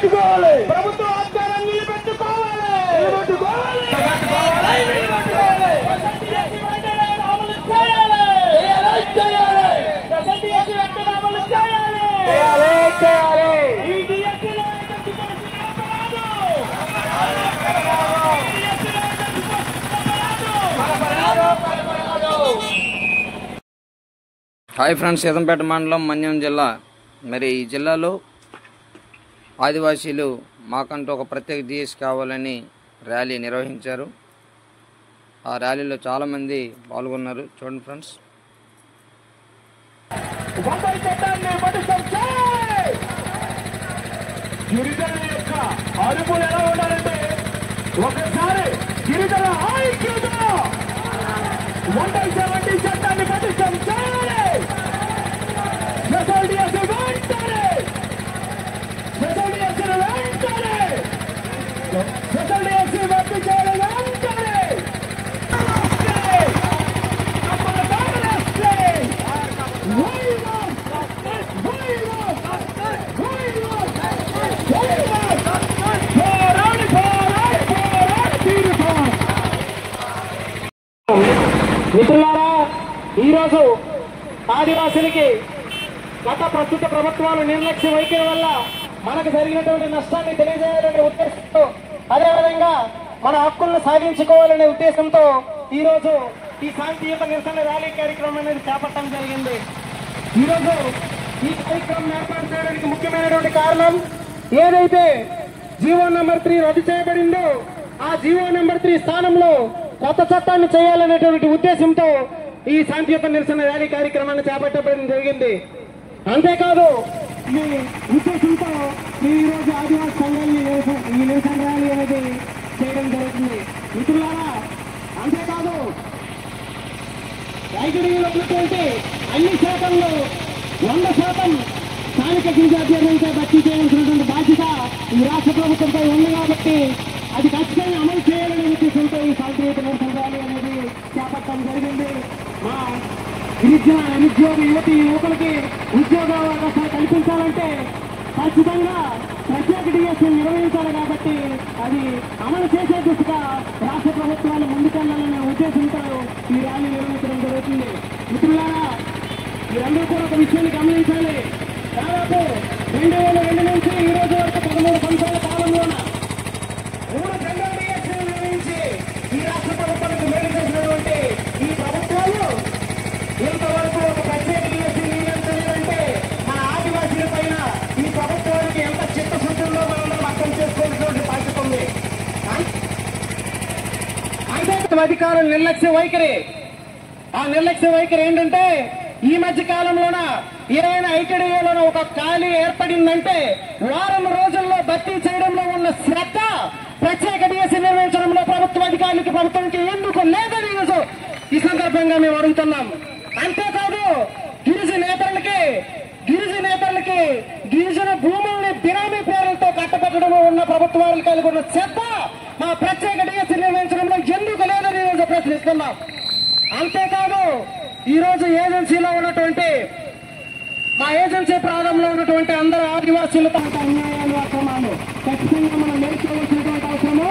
నిలబెట్టుకోవాలి. ప్రభుత్వ వాగ్దానం నిలబెట్టుకోవాలి. హాయ్ ఫ్రెండ్స్, సీతంపేట మండలం మన్యం జిల్లా. మరి ఈ జిల్లాలో ఆదివాసీలు మాకంటూ ఒక ప్రత్యేక డిఎస్ కావాలని ర్యాలీ నిర్వహించారు. ఆ ర్యాలీలో చాలామంది పాల్గొన్నారు. చూడండి ఫ్రెండ్స్. గిరిజనుల యొక్క అరుపులు ఎలా ఉండాలంటే ఒకసారి గిరిజన ఐక్యత 170 చట్టాన్ని పటిష్టం చేయాలి. మిత్రులారా, ఈరోజు ఆదివాసులకి గత ప్రస్తుత ప్రభుత్వాలు నిర్లక్ష్య వైఖరి వల్ల మనకు జరిగినటువంటి నష్టాన్ని తెలియజేయాలనే ఉద్దేశంతో, అదేవిధంగా మన హక్కులను సాధించుకోవాలనే ఉద్దేశంతో ఈరోజు ఈ శాంతియుత నిరసన ర్యాలీ కార్యక్రమం అనేది చేపట్టడం జరిగింది. ఈరోజు ఈ కార్యక్రమం ఏర్పాటు చేయడానికి ముఖ్యమైనటువంటి కారణం, ఏదైతే జీవో నెంబర్ 3 రద్దు చేయబడిందో ఆ జీవో నెంబర్ 3 స్థానంలో కొత్త చట్టాన్ని చేయాలనేటువంటి ఉద్దేశంతో ఈ శాంతియుత నిరసన ర్యాలీ కార్యక్రమాన్ని చేపట్టడం జరిగింది. అంతేకాదు, ఈ ఉద్దేశంతో ఈరోజు ఆదివాసీ సంఘాన్ని ఈ నిరసన ర్యాలీ అనేది చేయడం జరుగుతుంది. మిత్రులారా, అంతేకాదు ఐటీడీలో ఉన్నటువంటి అన్ని శాతంలో 100% స్థానిక గిరిజన అభ్యర్థులతో భర్తీ చేయాల్సినటువంటి బాధ్యత ఈ రాష్ట్ర ప్రభుత్వంపై ఉంది. కాబట్టి అది ఖచ్చితంగా అమలు చేయాలనే ఉద్దేశంతో ఈ శాంతియుత నిరసన ర్యాలీ అనేది చేపట్టడం జరిగింది. మా గిరిజన నిరుద్యోగ యువకులకి ఉద్యోగ అవకాశాలు కల్పించాలంటే ఖచ్చితంగా ప్రత్యేక డిఎస్ నిర్వహించాలి. కాబట్టి అది అమలు చేసే దిశగా రాష్ట్ర ప్రభుత్వాలు ముందుకెళ్లాలనే ఉద్దేశంతో ఈ ర్యాలీ నిర్వహించడం జరుగుతుంది. మిత్రులారా, మీరందరూ కూడా ఒక విషయాన్ని గమనించాలి. దాదాపు 2002 నుంచి ఈ రోజు వరకు 13 సంవత్సరాల కాలంలోన 3 జనరల్ డిఎస్ నిర్వహించి ఈ రాష్ట్ర ప్రభుత్వానికి మేలు చేసినటువంటి ఈ ప్రభుత్వాలు ఇంతవరకు ఒక ప్రత్యేక డిఎస్ నిర్వహించలేదంటే మన ఆదివాసీల పైన ఈ ప్రభుత్వానికి ఎంత చిత్తశుద్ధుల్లో మనం అర్థం చేసుకోవాల్సినటువంటి బాధ్యత ఉంది. అంటే అధికారుల నిర్లక్ష్య వైఖరి, ఆ నిర్లక్ష్య వైఖరి ఏంటంటే, ఈ మధ్య కాలంలోన ఏదైనా ఐటీడీఏలోనూ ఒక ఖాళీ ఏర్పడిందంటే వారం రోజుల్లో భర్తీ చేయడంలో ఉన్న శ్రద్ధ ప్రత్యేక డిఎస్ నిర్వహించడంలో ప్రభుత్వ అధికారులకి ప్రభుత్వానికి ఎందుకు లేదని ఈరోజు ఈ సందర్భంగా మేము అడుగుతున్నాం. అంతేకాదు, గిరిజనేతరులకి గిరిజన భూముల్ని బినామీ పేర్లతో కట్టబెట్టడంలో ఉన్న ప్రభుత్వాలు కలిగి ఉన్న శ్రద్ధ మా ప్రత్యేక డిఎస్ నిర్వహించడంలో ఎందుకు లేదని ఈరోజు ప్రశ్నిస్తున్నాం. అంతేకాదు, ఈరోజు ఏజెన్సీలో ఉన్నటువంటి మా ఏజెన్సీ ప్రాంతంలో ఉన్నటువంటి అందరూ ఆదివాసీలతో అన్యాయాలు, అక్రమాలు ఖచ్చితంగా మనం నేర్చుకోవాల్సినటువంటి అవసరము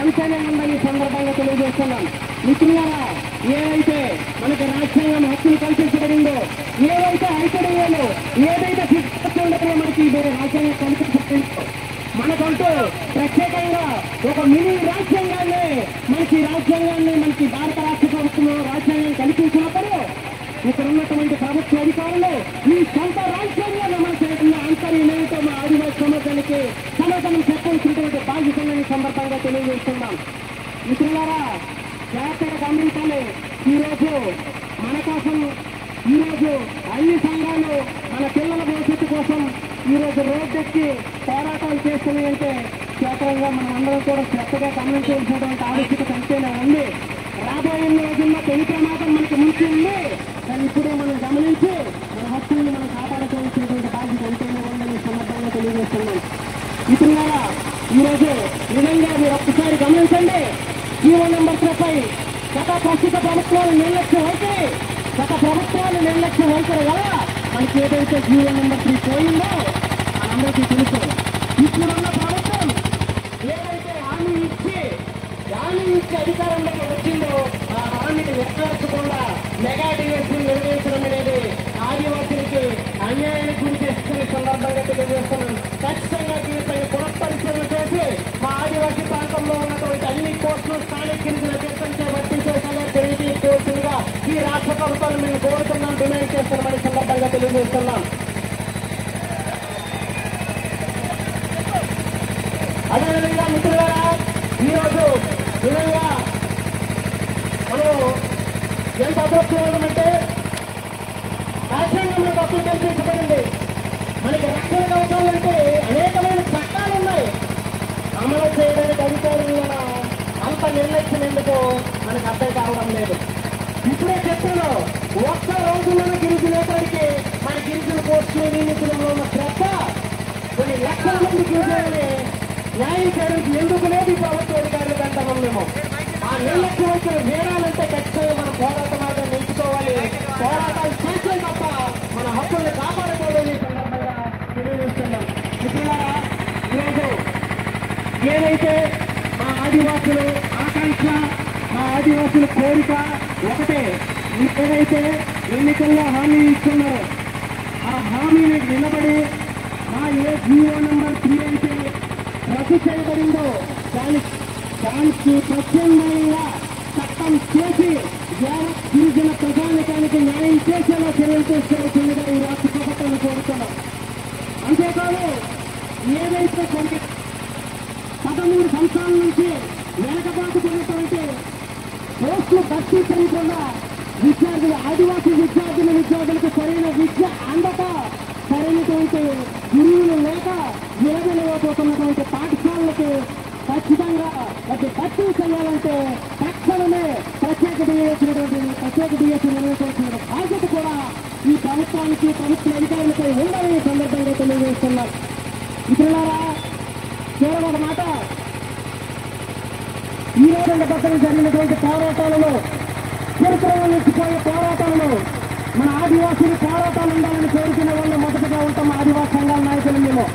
ఎంతైనా ఉందని ఈ సందర్భంగా తెలియజేస్తున్నాం. మిత్రులారా, ఏదైతే మనకి రాజ్యాంగం హక్కులు కల్పించబడిందో, ఏదైతే ఐటీడీఏలు ఏదైతే ఉండదో మనకి రాజ్యాంగం కల్పించబడిందో, మనకంటూ ప్రత్యేకంగా ఒక మినీ రాజ్యాంగాన్ని మనకి భారత రాష్ట్ర ప్రభుత్వంలో రాజ్యాంగం కల్పించినప్పుడు ఇక్కడ ఉన్నటువంటి ప్రభుత్వ అధికారులు ఈ సొంత రాజ్యాంగాన్ని అమలు చేయకుండా అంతర్యమేమిటో మా ఆదివాసీ సమాజానికి సమాధానం చెప్పాల్సినటువంటి బాధ్యతలను ఈ సందర్భంగా తెలియజేస్తున్నాం. మిత్రులారా, జాగ్రత్తగా గమనించాలి. ఈరోజు మన కోసం ఈరోజు అన్ని సంఘాలు మన పిల్లల భవిష్యత్తు కోసం ఈరోజు రోడ్డెక్కి పోరాటాలు చేస్తున్నాయంటే క్షేత్రంగా మనం అందరం కూడా శ్రద్ధగా గమనించవలసినటువంటి ఆవశ్యకత ఎంతైనా ఉంది. రాబోయే రోజుల్లో పెను ప్రమాదం మనకు ముంచి ఉంది. కానీ ఇప్పుడే మనం గమనించి మన హక్కులను మనం కాపాడుకోవాల్సినటువంటి బాధ్యత ఎంతైనా ఉందని సందర్భంగా తెలియజేస్తున్నాం. మిత్రులారా, ఈరోజు నిజంగా మీరు ఒక్కసారి గమనించండి. జీవో నెంబర్ 3 గత ప్రస్తుత ప్రభుత్వాలు నిర్లక్ష్య వైఖరి వల్ల మనకి ఏదైతే జీవో నెంబర్ 3 పోయిందో మనందరికీ తెలుసు. ఇప్పుడున్న అదేవిధంగా మిత్రులారా, ఈరోజు నిజంగా మనం ఎంత అదృష్టవంతమంటే రాజ్యాంగంలో హక్కులు కల్పించబడింది. మనకి రక్షణ కవచాలంటే అనేకమైన చట్టాలు ఉన్నాయి. అమలు చేయడానికి అధికారుల అంత నిర్లక్ష్యం ఎందుకు మనకు అర్థం కావడం లేదు. ఇప్పుడే చెప్తున్నాం, ఒక్క రోజుల్లోనే గిరిజనేతలకి మన గిరిజన కోర్టులు నియమితులలో ఉన్న శ్రద్ధ కొన్ని లక్షల మంది గిరిజనులని న్యాయం చేయడానికి ఎందుకు లేదు ఈ ప్రభుత్వ అధికారులు అంటాం మేము. ఆ నిర్లక్ష్యం వచ్చిన నేరాలంటే ఖచ్చితంగా మనం పోరాట మార్గం నిలుచుకోవాలి. పోరాటాలు చేసే తప్ప మన హక్కుల్ని కాపాడుకోవాలని సందర్భంగా తెలియజేస్తున్నాం. మిత్రులారా, ఈరోజు ఏదైతే మా ఆదివాసులు ఆకాంక్ష, మా ఆదివాసుల కోరిక ఒకటే, ఏదైతే ఎన్నికల్లో హామీ ఇస్తున్నారో ఆ హామీని నిలబడి మా ఏ జీవో నెంబర్ 3 అయితే రద్దు చేయబడిందో దానికి ప్రత్యామ్నాయంగా చట్టం చేసి యావత్ గిరిజన ప్రజానికానికి న్యాయం చేసేలా చర్యలు తీసుకోవాల్సిందిగా ఈ రాష్ట్ర ప్రభుత్వాన్ని కోరుతున్నాం. అంతేకాదు, ఏదైతే కొన్ని 13 సంవత్సరాల నుంచి వెనకబాటుకున్నటువంటి పోస్టులు భర్తీ చేయకుండా విద్యార్థులు, ఆదివాసీ విద్యార్థులకు సరైన విద్య అందక, సరైనటువంటి గురువులు లేక విలవిలపోతున్నటువంటి పాఠశాలలకు ఖచ్చితంగా భర్తీ చేయాలంటే తక్షణమే ప్రత్యేక డిఎస్సీ నిర్వహించాల్సిన బాధ్యత కూడా ఈ ప్రభుత్వానికి, ప్రభుత్వ అధికారులపై ఉండాలని సందర్భంగా తెలియజేస్తున్నాం. మిత్రులారా, కేవలం ఒక మాట, ఈ రోజు పక్కన జరిగినటువంటి పోరాటాలలో, చరిత్రలో నిలిచిపోయే పోరాటాలలో మన ఆదివాసీలు పోరాటాలు ఉండాలని కోరుకునే వాళ్ళు మొదటగా ఉంటాం. ఆదివాసీ సంఘాల నాయకులు మేము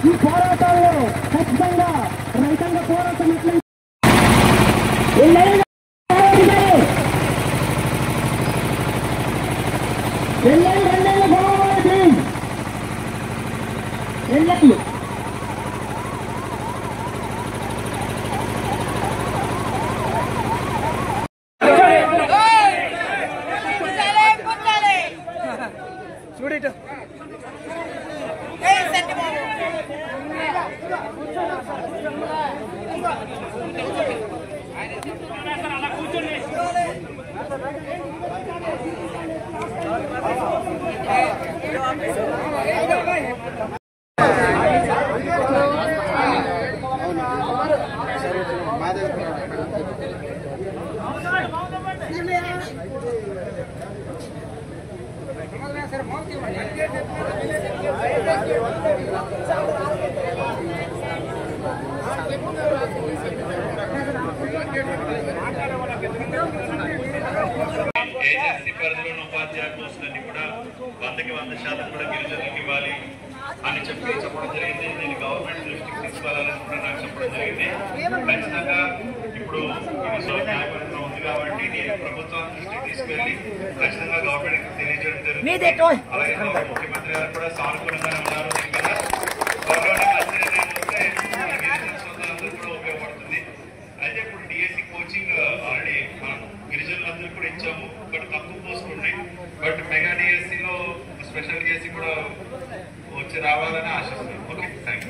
ఈ పోరాటాల్లో ఖచ్చితంగా రైతాంగ పోరాటం ఎట్లయితే చూడట ఏజెన్సీ పరిధిలోని ఉపాధ్యాయ పోస్టులన్నీ కూడా 100% కూడా గిరిజనులకు ఇవ్వాలి అని చెప్పడం జరిగింది. నేను గవర్నమెంట్ దృష్టికి తీసుకురావాలని కూడా నాకు చెప్పడం జరిగింది. ఖచ్చితంగా ఇప్పుడు ఇది న్యాయపరంగా ఉంది కాబట్టి నేను ప్రభుత్వం దృష్టికి తీసుకెళ్లి ఖచ్చితంగా గవర్నమెంట్ తెలియజేయడం జరుగుతుంది. అలాగే ముఖ్యమంత్రి గారు కూడా సానుకూలంగానే ఉన్నారు. గవర్నమెంట్ మంచి నిర్ణయం వస్తే గిరిజన సోదరులందరూ కూడా ఉపయోగపడుతుంది. అయితే ఇప్పుడు డిఎస్సి కోచింగ్ ఆల్రెడీ మనం గిరిజనులందరూ కూడా ఇచ్చాము. బట్ తక్కువ పోస్టులు ఉన్నాయి. బట్ మెగా డిఎస్సిలో స్పెషల్ డిఎస్సి కూడా వచ్చి రావాలని ఆశిస్తున్నాం. ఓకే, థ్యాంక్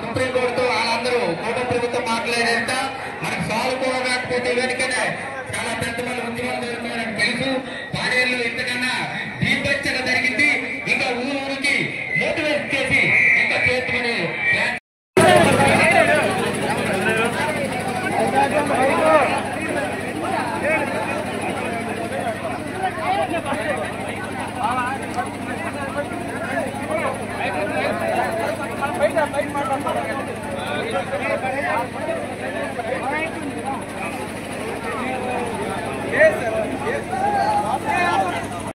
సుప్రీంకోర్టు వాళ్ళందరూ కూటమి ప్రభుత్వం మాట్లాడేంత మనకు సాల్వ్ కూడా రాకపోతే వెనుకనే చాలా పెద్ద మంది ఉద్యమాలు